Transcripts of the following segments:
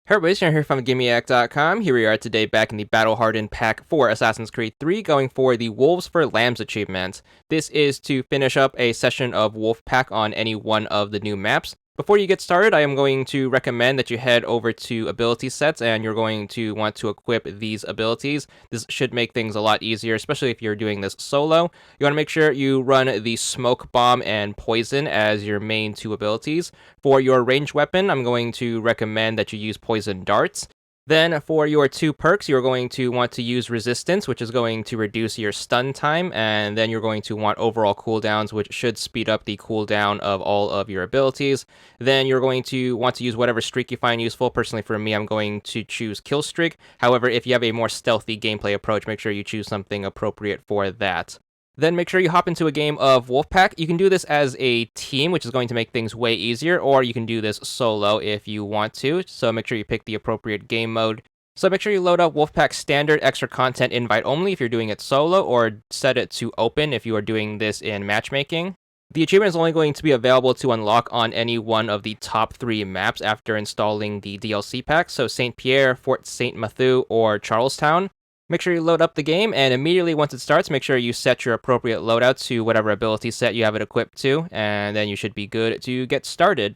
Hey everybody, Sharon here from VidGamiac.com. Here we are today back in the Battle Hardened pack for Assassin's Creed 3, going for the Wolves for Lambs achievement. This is to finish up a session of Wolfpack on any one of the new maps. Before you get started, I am going to recommend that you head over to ability sets, and you're going to want to equip these abilities. This should make things a lot easier, especially if you're doing this solo. You want to make sure you run the Smoke Bomb and Poison as your main two abilities. For your ranged weapon, I'm going to recommend that you use Poison Darts. Then for your two perks, you're going to want to use Resistance, which is going to reduce your stun time, and then you're going to want overall cooldowns, which should speed up the cooldown of all of your abilities. Then you're going to want to use whatever streak you find useful. Personally, for me, I'm going to choose Kill Streak. However, if you have a more stealthy gameplay approach, make sure you choose something appropriate for that. Then make sure you hop into a game of Wolfpack. You can do this as a team, which is going to make things way easier, or you can do this solo if you want to. So make sure you pick the appropriate game mode. So make sure you load up Wolfpack Standard Extra Content Invite Only if you're doing it solo, or set it to Open if you are doing this in matchmaking. The achievement is only going to be available to unlock on any one of the top 3 maps after installing the DLC pack, so St. Pierre, Fort St. Mathieu, or Charlestown. Make sure you load up the game, and immediately once it starts, make sure you set your appropriate loadout to whatever ability set you have it equipped to, and then you should be good to get started.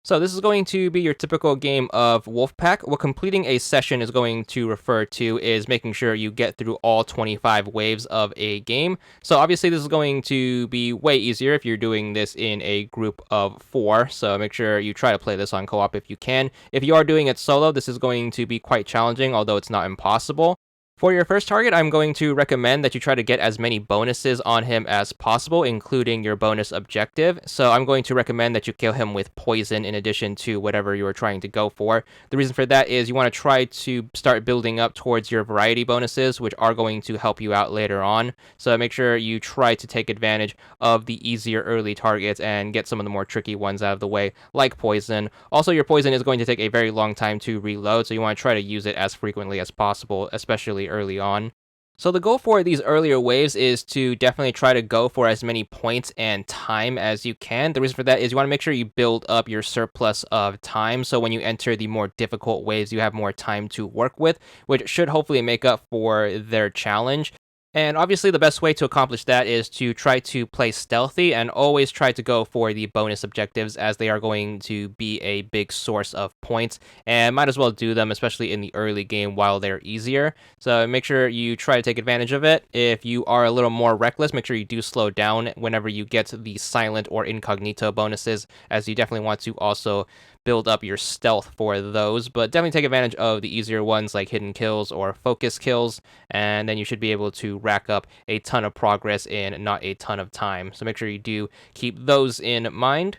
So this is going to be your typical game of Wolfpack. What completing a session is going to refer to is making sure you get through all 25 waves of a game. So obviously this is going to be way easier if you're doing this in a group of 4. So make sure you try to play this on co-op if you can. If you are doing it solo, this is going to be quite challenging, although it's not impossible. For your first target, I'm going to recommend that you try to get as many bonuses on him as possible, including your bonus objective. So I'm going to recommend that you kill him with poison in addition to whatever you are trying to go for. The reason for that is you want to try to start building up towards your variety bonuses, which are going to help you out later on. So make sure you try to take advantage of the easier early targets and get some of the more tricky ones out of the way, like poison. Also, your poison is going to take a very long time to reload, so you want to try to use it as frequently as possible, especially early on. So the goal for these earlier waves is to definitely try to go for as many points and time as you can. The reason for that is you want to make sure you build up your surplus of time, so when you enter the more difficult waves, you have more time to work with, which should hopefully make up for their challenge. And obviously the best way to accomplish that is to try to play stealthy and always try to go for the bonus objectives, as they are going to be a big source of points, and might as well do them, especially in the early game while they're easier. So make sure you try to take advantage of it. If you are a little more reckless, make sure you do slow down whenever you get the silent or incognito bonuses, as you definitely want to also build up your stealth for those, but definitely take advantage of the easier ones like hidden kills or focus kills, and then you should be able to rack up a ton of progress in not a ton of time. So make sure you do keep those in mind.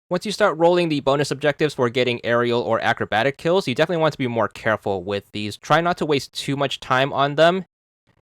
Once you start rolling the bonus objectives for getting aerial or acrobatic kills, you definitely want to be more careful with these. Try not to waste too much time on them.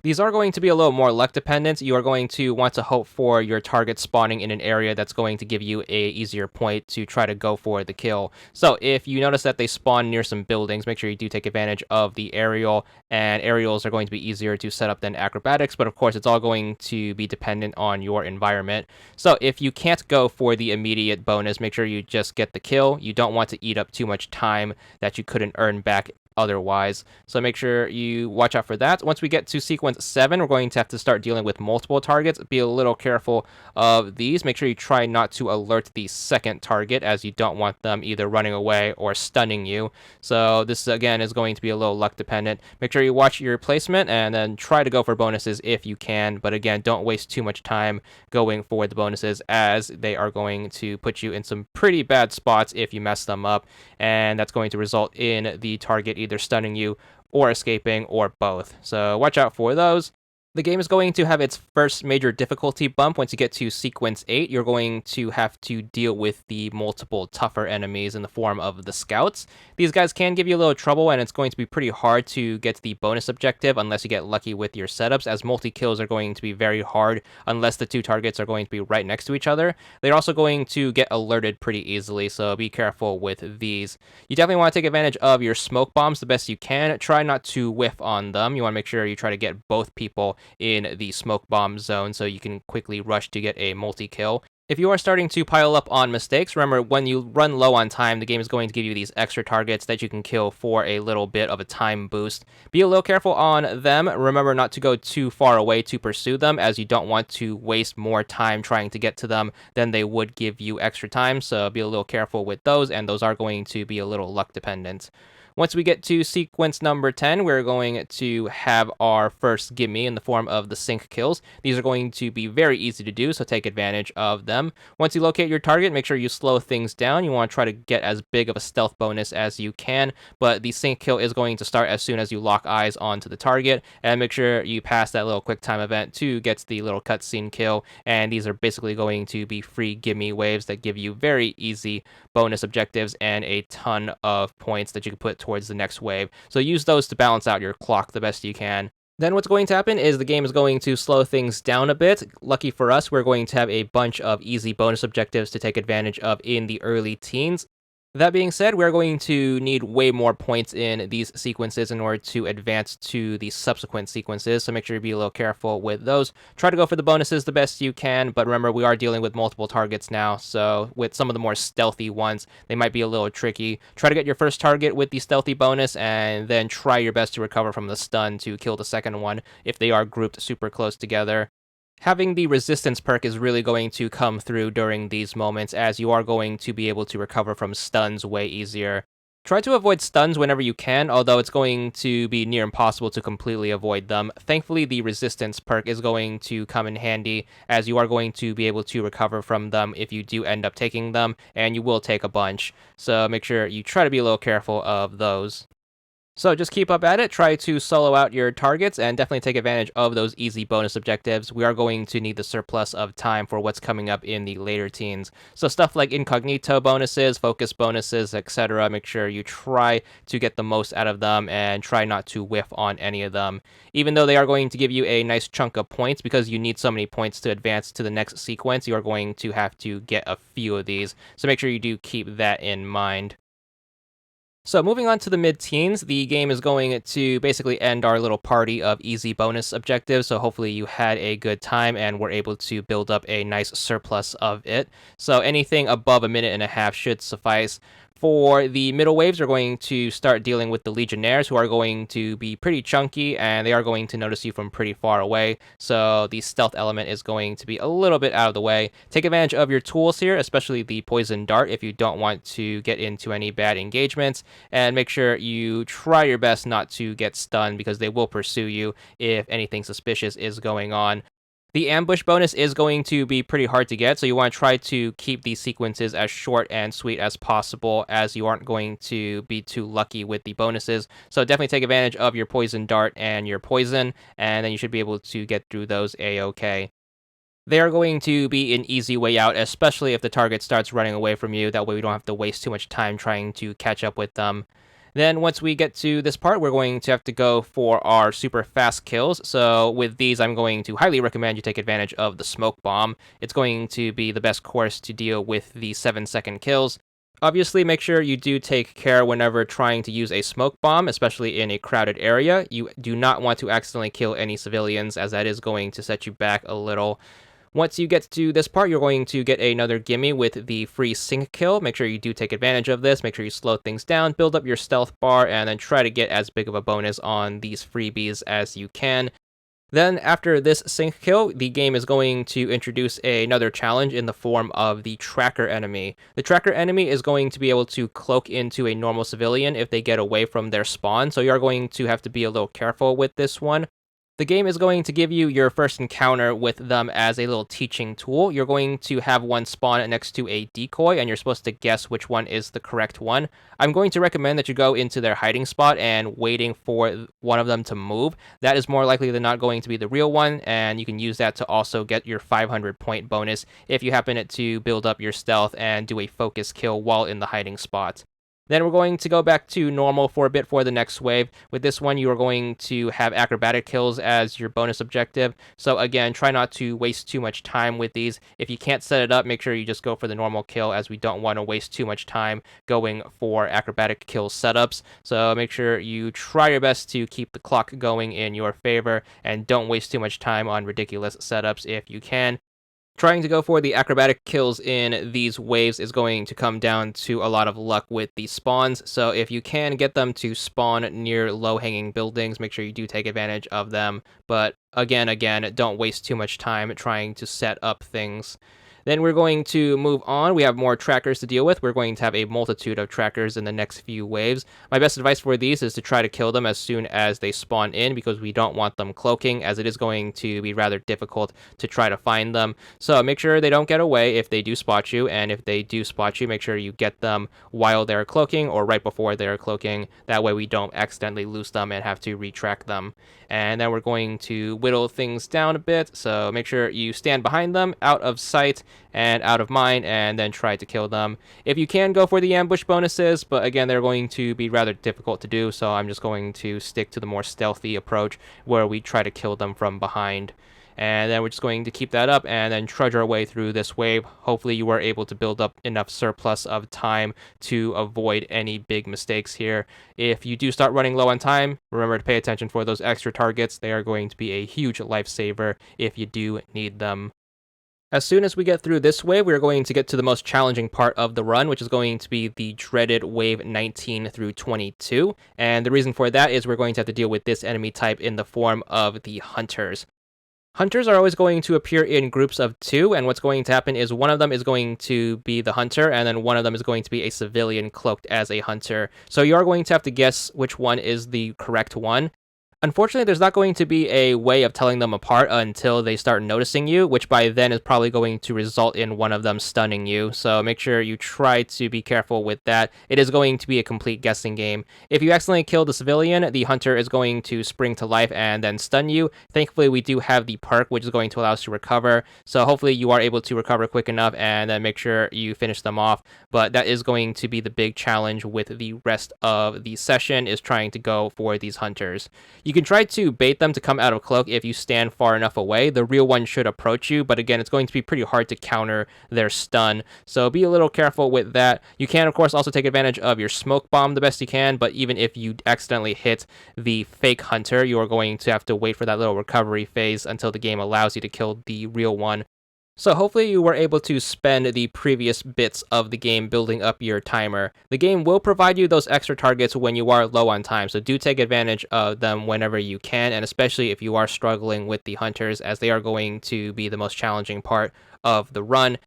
These are going to be a little more luck dependent. You are going to want to hope for your target spawning in an area that's going to give you a easier point to try to go for the kill. So if you notice that they spawn near some buildings, make sure you do take advantage of the aerial, and aerials are going to be easier to set up than acrobatics, but of course it's all going to be dependent on your environment. So if you can't go for the immediate bonus, make sure you just get the kill. You don't want to eat up too much time that you couldn't earn back otherwise. So make sure you watch out for that. Once we get to sequence 7, we're going to have to start dealing with multiple targets. Be a little careful of these. Make sure you try not to alert the second target, as you don't want them either running away or stunning you. So this again is going to be a little luck dependent. Make sure you watch your placement and then try to go for bonuses if you can, but again, don't waste too much time going for the bonuses, as they are going to put you in some pretty bad spots if you mess them up, and that's going to result in the target either stunning you or escaping, or both. So watch out for those. The game is going to have its first major difficulty bump. Once you get to sequence 8, you're going to have to deal with the multiple tougher enemies in the form of the scouts. These guys can give you a little trouble, and it's going to be pretty hard to get to the bonus objective unless you get lucky with your setups, as multi-kills are going to be very hard unless the two targets are going to be right next to each other. They're also going to get alerted pretty easily, so be careful with these. You definitely want to take advantage of your smoke bombs the best you can. Try not to whiff on them. You want to make sure you try to get both people in the smoke bomb zone so you can quickly rush to get a multi-kill. If you are starting to pile up on mistakes, remember when you run low on time, the game is going to give you these extra targets that you can kill for a little bit of a time boost. Be a little careful on them. Remember not to go too far away to pursue them, as you don't want to waste more time trying to get to them than they would give you extra time. So be a little careful with those, and those are going to be a little luck dependent. Once we get to sequence number 10, we're going to have our first gimme in the form of the sync kills. These are going to be very easy to do, so take advantage of them. Once you locate your target, make sure you slow things down. You want to try to get as big of a stealth bonus as you can, but the sync kill is going to start as soon as you lock eyes onto the target, and make sure you pass that little quick time event to get the little cutscene kill, and these are basically going to be free gimme waves that give you very easy bonus objectives and a ton of points that you can put towards the next wave. So use those to balance out your clock the best you can. Then what's going to happen is the game is going to slow things down a bit. Lucky for us, we're going to have a bunch of easy bonus objectives to take advantage of in the early teens. That being said, we're going to need way more points in these sequences in order to advance to the subsequent sequences, so make sure you be a little careful with those. Try to go for the bonuses the best you can, but remember, we are dealing with multiple targets now, so with some of the more stealthy ones, they might be a little tricky. Try to get your first target with the stealthy bonus, and then try your best to recover from the stun to kill the second one if they are grouped super close together. Having the resistance perk is really going to come through during these moments, as you are going to be able to recover from stuns way easier. Try to avoid stuns whenever you can, although it's going to be near impossible to completely avoid them. Thankfully, the resistance perk is going to come in handy, as you are going to be able to recover from them if you do end up taking them, and you will take a bunch. So make sure you try to be a little careful of those. So just keep up at it, try to solo out your targets, and definitely take advantage of those easy bonus objectives. We are going to need the surplus of time for what's coming up in the later teens. So stuff like incognito bonuses, focus bonuses, etc. Make sure you try to get the most out of them and try not to whiff on any of them. Even though they are going to give you a nice chunk of points, because you need so many points to advance to the next sequence, you are going to have to get a few of these. So make sure you do keep that in mind. So moving on to the mid-teens, the game is going to basically end our little party of easy bonus objectives, so hopefully you had a good time and were able to build up a nice surplus of it. So anything above a minute and a half should suffice. For the middle waves, we're going to start dealing with the Legionnaires, who are going to be pretty chunky, and they are going to notice you from pretty far away, so the stealth element is going to be a little bit out of the way. Take advantage of your tools here, especially the Poison Dart, if you don't want to get into any bad engagements, and make sure you try your best not to get stunned, because they will pursue you if anything suspicious is going on. The ambush bonus is going to be pretty hard to get, so you want to try to keep these sequences as short and sweet as possible, as you aren't going to be too lucky with the bonuses. So definitely take advantage of your poison dart and your poison, and then you should be able to get through those a-okay. They are going to be an easy way out, especially if the target starts running away from you. That way we don't have to waste too much time trying to catch up with them. Then once we get to this part, we're going to have to go for our super fast kills. So with these, I'm going to highly recommend you take advantage of the smoke bomb. It's going to be the best course to deal with the 7-second kills. Obviously, make sure you do take care whenever trying to use a smoke bomb, especially in a crowded area. You do not want to accidentally kill any civilians, as that is going to set you back a little. Once you get to this part, you're going to get another gimme with the free sync kill. Make sure you do take advantage of this. Make sure you slow things down, build up your stealth bar, and then try to get as big of a bonus on these freebies as you can. Then, after this sync kill, the game is going to introduce another challenge in the form of the tracker enemy. The tracker enemy is going to be able to cloak into a normal civilian if they get away from their spawn, so you're going to have to be a little careful with this one. The game is going to give you your first encounter with them as a little teaching tool. You're going to have one spawn next to a decoy, and you're supposed to guess which one is the correct one. I'm going to recommend that you go into their hiding spot and waiting for one of them to move. That is more likely than not going to be the real one, and you can use that to also get your 500 point bonus if you happen to build up your stealth and do a focus kill while in the hiding spot. Then we're going to go back to normal for a bit for the next wave. With this one, you are going to have acrobatic kills as your bonus objective. So again, try not to waste too much time with these. If you can't set it up, make sure you just go for the normal kill, as we don't want to waste too much time going for acrobatic kill setups. So make sure you try your best to keep the clock going in your favor, and don't waste too much time on ridiculous setups if you can. Trying to go for the acrobatic kills in these waves is going to come down to a lot of luck with the spawns. So if you can get them to spawn near low-hanging buildings, make sure you do take advantage of them. But again, don't waste too much time trying to set up things. Then we're going to move on. We have more trackers to deal with. We're going to have a multitude of trackers in the next few waves. My best advice for these is to try to kill them as soon as they spawn in, because we don't want them cloaking, as it is going to be rather difficult to try to find them. So make sure they don't get away if they do spot you, and if they do spot you, make sure you get them while they're cloaking or right before they're cloaking. That way we don't accidentally lose them and have to retrack them. And then we're going to whittle things down a bit, so make sure you stand behind them, out of sight and out of mind, and then try to kill them. If you can, go for the ambush bonuses, but again, they're going to be rather difficult to do, so I'm just going to stick to the more stealthy approach where we try to kill them from behind. And then we're just going to keep that up and then trudge our way through this wave. Hopefully you are able to build up enough surplus of time to avoid any big mistakes here. If you do start running low on time, remember to pay attention for those extra targets. They are going to be a huge lifesaver if you do need them. As soon as we get through this wave, we're going to get to the most challenging part of the run, which is going to be the dreaded wave 19 through 22. And the reason for that is we're going to have to deal with this enemy type in the form of the hunters. Hunters are always going to appear in groups of two, and what's going to happen is one of them is going to be the hunter, and then one of them is going to be a civilian cloaked as a hunter. So you are going to have to guess which one is the correct one. Unfortunately, there's not going to be a way of telling them apart until they start noticing you, which by then is probably going to result in one of them stunning you. So make sure you try to be careful with that. It is going to be a complete guessing game. If you accidentally kill the civilian, the hunter is going to spring to life and then stun you. Thankfully, we do have the perk, which is going to allow us to recover. So hopefully you are able to recover quick enough and then make sure you finish them off. But that is going to be the big challenge with the rest of the session, is trying to go for these hunters. You can try to bait them to come out of cloak if you stand far enough away. The real one should approach you, but again, it's going to be pretty hard to counter their stun, so be a little careful with that. You can, of course, also take advantage of your smoke bomb the best you can, but even if you accidentally hit the fake hunter, you are going to have to wait for that little recovery phase until the game allows you to kill the real one. So hopefully you were able to spend the previous bits of the game building up your timer. The game will provide you those extra targets when you are low on time, so do take advantage of them whenever you can, and especially if you are struggling with the hunters, as they are going to be the most challenging part of the run.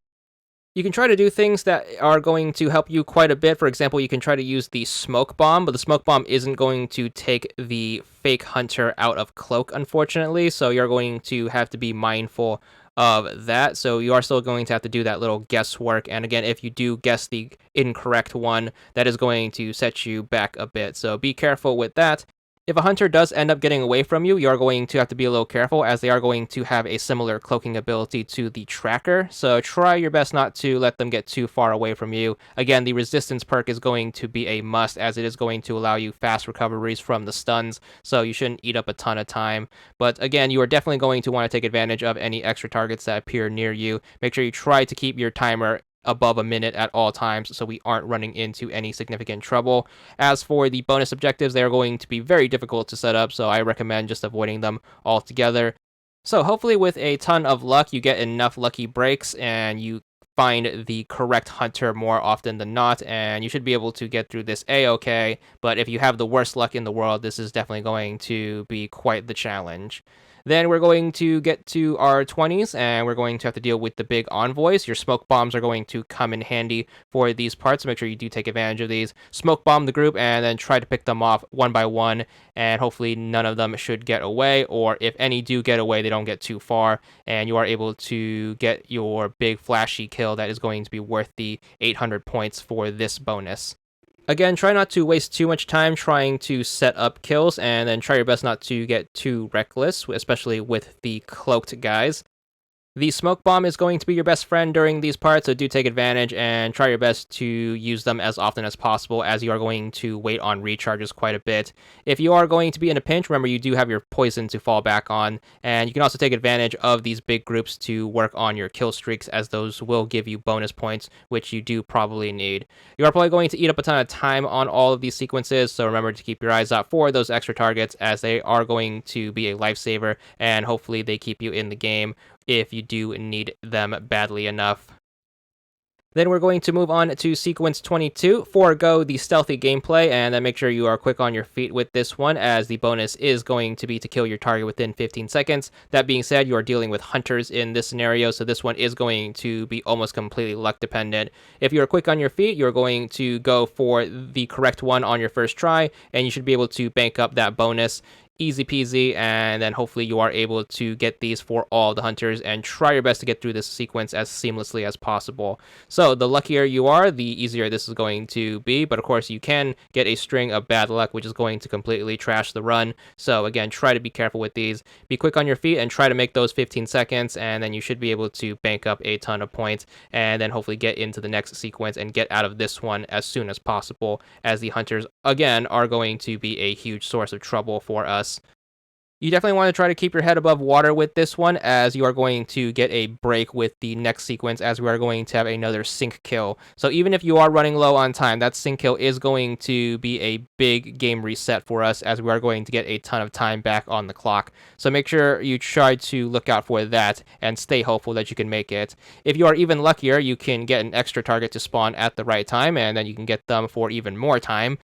You can try to do things that are going to help you quite a bit. For example, you can try to use the smoke bomb, but the smoke bomb isn't going to take the fake hunter out of cloak, unfortunately, so you're going to have to be mindful of that. So you are still going to have to do that little guesswork, and again, if you do guess the incorrect one, that is going to set you back a bit, so be careful with that. If a hunter does end up getting away from you, you're going to have to be a little careful, as they are going to have a similar cloaking ability to the tracker, so try your best not to let them get too far away from you. Again, the resistance perk is going to be a must, as it is going to allow you fast recoveries from the stuns, so you shouldn't eat up a ton of time. But again, you are definitely going to want to take advantage of any extra targets that appear near you. Make sure you try to keep your timer above a minute at all times, so we aren't running into any significant trouble. As for the bonus objectives, they are going to be very difficult to set up, so I recommend just avoiding them altogether. So hopefully with a ton of luck, you get enough lucky breaks and you find the correct hunter more often than not, and you should be able to get through this a-okay. But if you have the worst luck in the world, this is definitely going to be quite the challenge. Then we're going to get to our 20s, and we're going to have to deal with the big envoys. Your smoke bombs are going to come in handy for these parts, so make sure you do take advantage of these. Smoke bomb the group, and then try to pick them off one by one, and hopefully none of them should get away, or if any do get away, they don't get too far, and you are able to get your big flashy kill that is going to be worth the 800 points for this bonus. Again, try not to waste too much time trying to set up kills, and then try your best not to get too reckless, especially with the cloaked guys. The smoke bomb is going to be your best friend during these parts, so do take advantage and try your best to use them as often as possible, as you are going to wait on recharges quite a bit. If you are going to be in a pinch, remember you do have your poison to fall back on, and you can also take advantage of these big groups to work on your kill streaks, as those will give you bonus points, which you do probably need. You are probably going to eat up a ton of time on all of these sequences, so remember to keep your eyes out for those extra targets, as they are going to be a lifesaver, and hopefully they keep you in the game if you do need them badly enough. Then we're going to move on to sequence 22, Forgo the stealthy gameplay, and then make sure you are quick on your feet with this one, as the bonus is going to be to kill your target within 15 seconds. That being said, you are dealing with hunters in this scenario, so this one is going to be almost completely luck dependent. If you are quick on your feet, you're going to go for the correct one on your first try, and you should be able to bank up that bonus. Easy peasy, and then hopefully you are able to get these for all the hunters and try your best to get through this sequence as seamlessly as possible. So the luckier you are, the easier this is going to be, but of course you can get a string of bad luck, which is going to completely trash the run. So again, try to be careful with these. Be quick on your feet and try to make those 15 seconds, and then you should be able to bank up a ton of points, and then hopefully get into the next sequence and get out of this one as soon as possible, as the hunters, again, are going to be a huge source of trouble for us. You definitely want to try to keep your head above water with this one, as you are going to get a break with the next sequence, as we are going to have another sync kill. So even if you are running low on time, that sync kill is going to be a big game reset for us, as we are going to get a ton of time back on the clock. So make sure you try to look out for that and stay hopeful that you can make it. If you are even luckier, you can get an extra target to spawn at the right time, and then you can get them for even more time.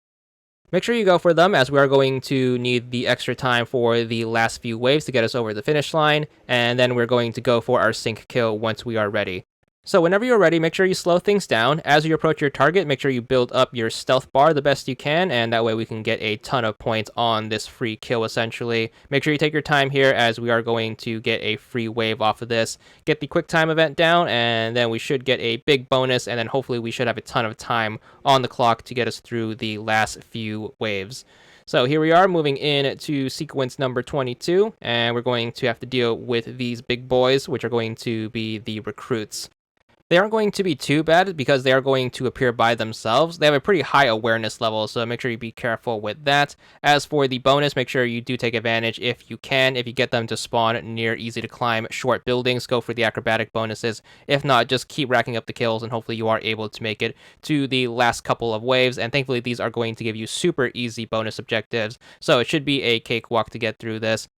Make sure you go for them, as we are going to need the extra time for the last few waves to get us over the finish line, and then we're going to go for our sync kill once we are ready. So whenever you're ready, make sure you slow things down. As you approach your target, make sure you build up your stealth bar the best you can, and that way we can get a ton of points on this free kill, essentially. Make sure you take your time here, as we are going to get a free wave off of this. Get the quick time event down, and then we should get a big bonus, and then hopefully we should have a ton of time on the clock to get us through the last few waves. So here we are, moving in to sequence number 22, and we're going to have to deal with these big boys, which are going to be the recruits. They aren't going to be too bad, because they are going to appear by themselves. They have a pretty high awareness level, so make sure you be careful with that. As for the bonus, make sure you do take advantage if you can. If you get them to spawn near easy to climb short buildings, go for the acrobatic bonuses. If not, just keep racking up the kills, and hopefully you are able to make it to the last couple of waves. And thankfully, these are going to give you super easy bonus objectives, so it should be a cakewalk to get through this.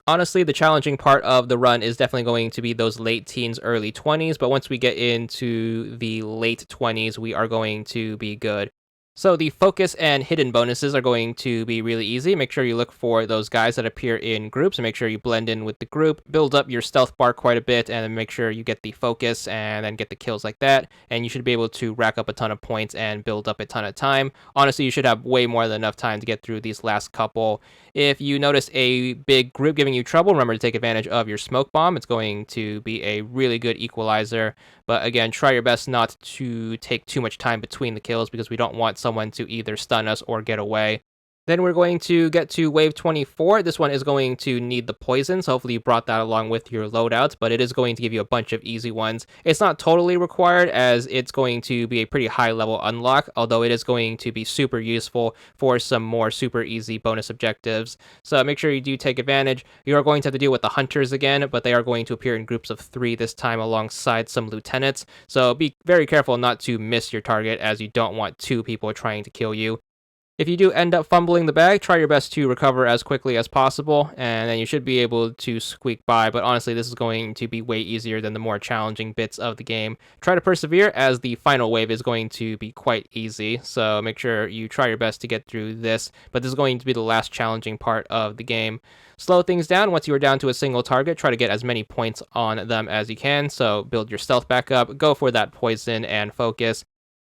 Honestly, the challenging part of the run is definitely going to be those late teens, early 20s, but once we get into the late 20s, we are going to be good. So the focus and hidden bonuses are going to be really easy. Make sure you look for those guys that appear in groups, and make sure you blend in with the group, build up your stealth bar quite a bit, and then make sure you get the focus and then get the kills like that, and you should be able to rack up a ton of points and build up a ton of time. Honestly, you should have way more than enough time to get through these last couple. If you notice a big group giving you trouble, remember to take advantage of your smoke bomb. It's going to be a really good equalizer. But again, try your best not to take too much time between the kills, because we don't want someone to either stun us or get away. Then we're going to get to wave 24. This one is going to need the poison, so hopefully you brought that along with your loadouts, but it is going to give you a bunch of easy ones. It's not totally required, as it's going to be a pretty high level unlock, although it is going to be super useful for some more super easy bonus objectives. So make sure you do take advantage. You are going to have to deal with the hunters again, but they are going to appear in groups of 3 this time alongside some lieutenants. So be very careful not to miss your target, as you don't want 2 people trying to kill you. If you do end up fumbling the bag, try your best to recover as quickly as possible, and then you should be able to squeak by, but honestly, this is going to be way easier than the more challenging bits of the game. Try to persevere, as the final wave is going to be quite easy, so make sure you try your best to get through this, but this is going to be the last challenging part of the game. Slow things down. Once you are down to a single target, try to get as many points on them as you can, so build your stealth back up, go for that poison and focus.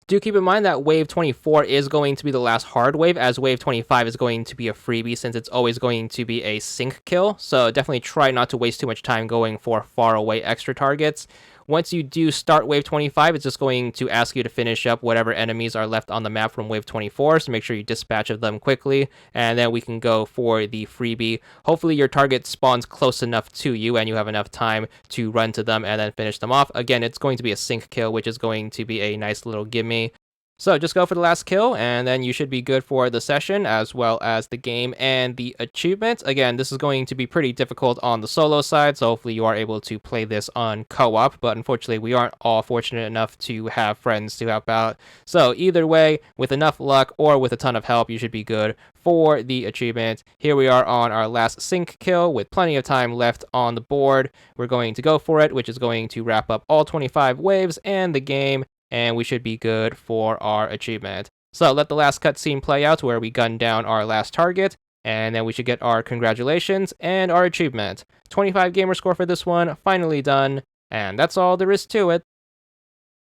Do keep in mind that wave 24 is going to be the last hard wave, as wave 25 is going to be a freebie, since it's always going to be a sync kill. So definitely try not to waste too much time going for far away extra targets. Once you do start wave 25, it's just going to ask you to finish up whatever enemies are left on the map from wave 24, so make sure you dispatch of them quickly, and then we can go for the freebie. Hopefully your target spawns close enough to you and you have enough time to run to them and then finish them off. Again, it's going to be a sync kill, which is going to be a nice little gimme. So just go for the last kill, and then you should be good for the session, as well as the game and the achievement. Again, this is going to be pretty difficult on the solo side, so hopefully you are able to play this on co-op, but unfortunately we aren't all fortunate enough to have friends to help out. So either way, with enough luck or with a ton of help, you should be good for the achievement. Here we are on our last sync kill with plenty of time left on the board. We're going to go for it, which is going to wrap up all 25 waves and the game, and we should be good for our achievement. So let the last cutscene play out where we gun down our last target, and then we should get our congratulations and our achievement. 25 gamer score for this one, finally done, and that's all there is to it.